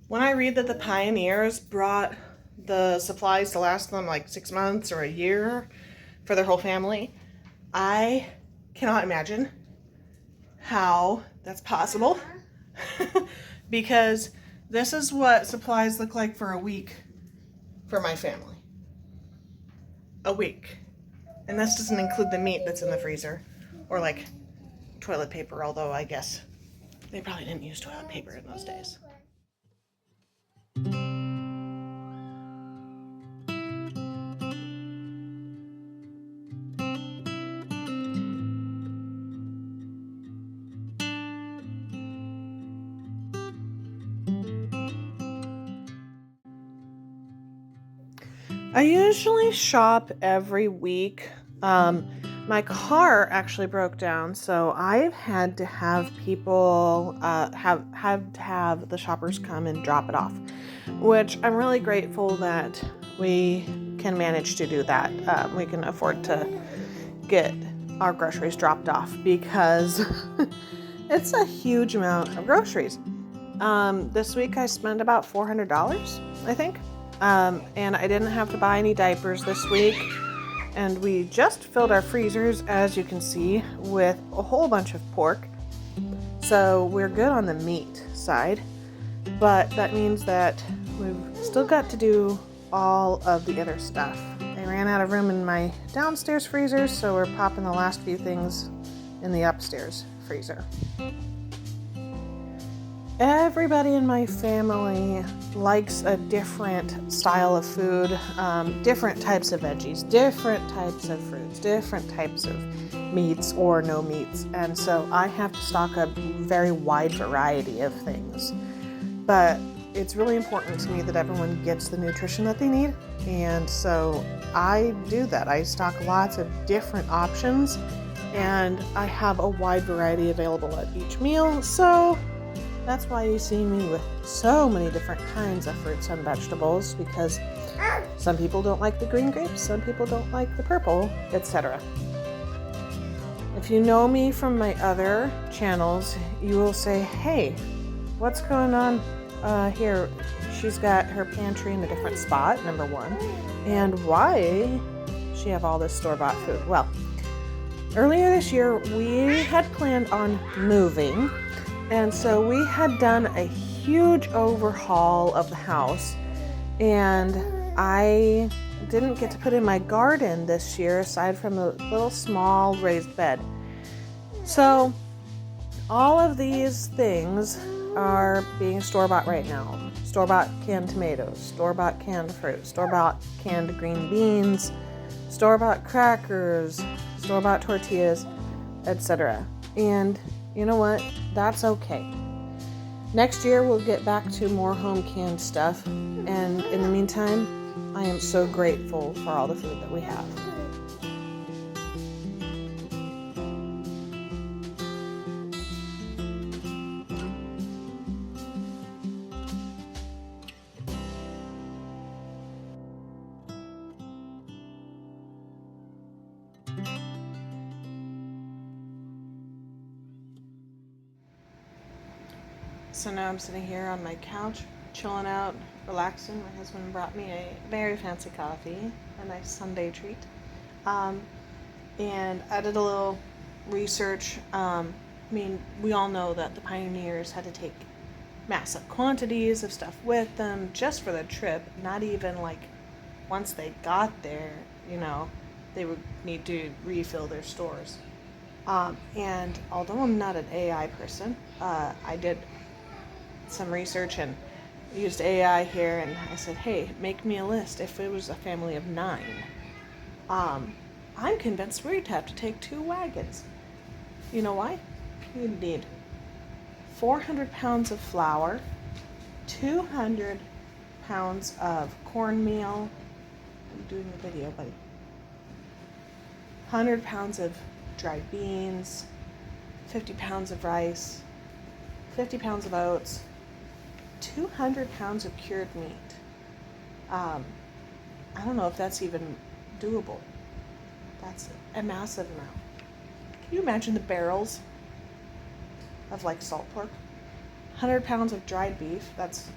When I read that the pioneers brought the supplies to last them like 6 months or a year for their whole family, I cannot imagine how that's possible. Because this is what supplies look like for a week for my family. A week. And this doesn't include the meat that's in the freezer or like toilet paper, although I guess they probably didn't use toilet paper in those days. I usually shop every week. My car actually broke down, so I've had to have people have the shoppers come and drop it off, which I'm really grateful that we can manage to do that. We can afford to get our groceries dropped off because it's a huge amount of groceries. This week I spent about $400, I think. And I didn't have to buy any diapers this week. And we just filled our freezers, as you can see, with a whole bunch of pork. So we're good on the meat side. But that means that we've still got to do all of the other stuff. I ran out of room in my downstairs freezer, so we're popping the last few things in the upstairs freezer. Everybody in my family likes a different style of food, different types of veggies, different types of fruits, different types of meats or no meats. And so I have to stock a very wide variety of things. But it's really important to me that everyone gets the nutrition that they need. And so I do that. I stock lots of different options, and I have a wide variety available at each meal. So that's why you see me with so many different kinds of fruits and vegetables, because some people don't like the green grapes, some people don't like the purple, etc. If you know me from my other channels, you will say, hey, what's going on here? She's got her pantry in a different spot, number one. And why she have all this store-bought food? Well, earlier this year, we had planned on moving. And so we had done a huge overhaul of the house, and I didn't get to put in my garden this year aside from a little small raised bed. So all of these things are being store-bought right now. Store-bought canned tomatoes, store-bought canned fruit, store-bought canned green beans, store-bought crackers, store-bought tortillas, etc. And you know what? That's okay. Next year, we'll get back to more home canned stuff. And in the meantime, I am so grateful for all the food that we have. So now I'm sitting here on my couch, chilling out, relaxing. My husband brought me a very fancy coffee, a nice Sunday treat. And I did a little research. We all know that the pioneers had to take massive quantities of stuff with them just for the trip, not even like once they got there, they would need to refill their stores. And although I'm not an AI person, I did some research and used AI here, and I said, hey, make me a list if it was a family of 9. I'm convinced we'd have to take 2 wagons. You know why? You'd need 400 pounds of flour, 200 pounds of cornmeal. I'm doing the video, buddy. 100 pounds of dried beans, 50 pounds of rice, 50 pounds of oats, 200 pounds of cured meat. I don't know if that's even doable. That's a massive amount. Can you imagine the barrels of like salt pork? 100 pounds of dried beef. That's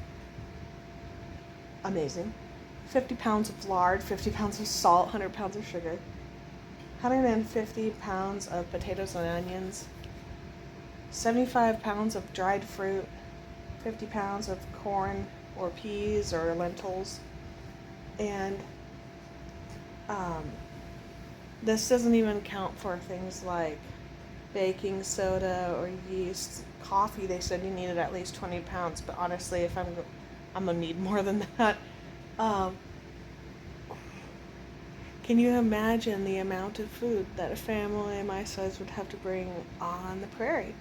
amazing. 50 pounds of lard, 50 pounds of salt, 100 pounds of sugar, 150 pounds of potatoes and onions, 75 pounds of dried fruit, 50 pounds of corn or peas or lentils, and this doesn't even count for things like baking soda or yeast. Coffee, they said you needed at least 20 pounds, but honestly, if I'm gonna need more than that. Can you imagine the amount of food that a family my size would have to bring on the prairie?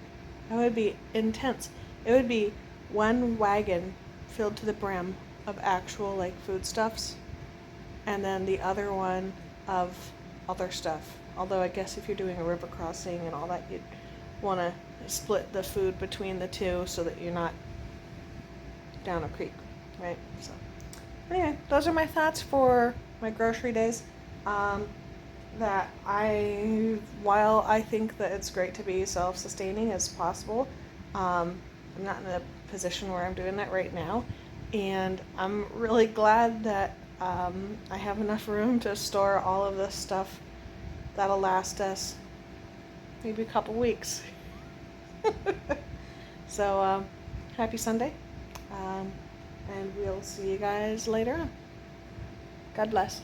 That would be intense. It would be one wagon filled to the brim of actual like foodstuffs, and then the other one of other stuff. Although I guess if you're doing a river crossing and all that, you'd want to split the food between the two so that you're not down a creek, right? So anyway, those are my thoughts for my grocery days. While I think that it's great to be self-sustaining as possible, I'm not in a position where I'm doing that right now, and I'm really glad that I have enough room to store all of this stuff that'll last us maybe a couple weeks. So happy Sunday, and we'll see you guys later on. God bless.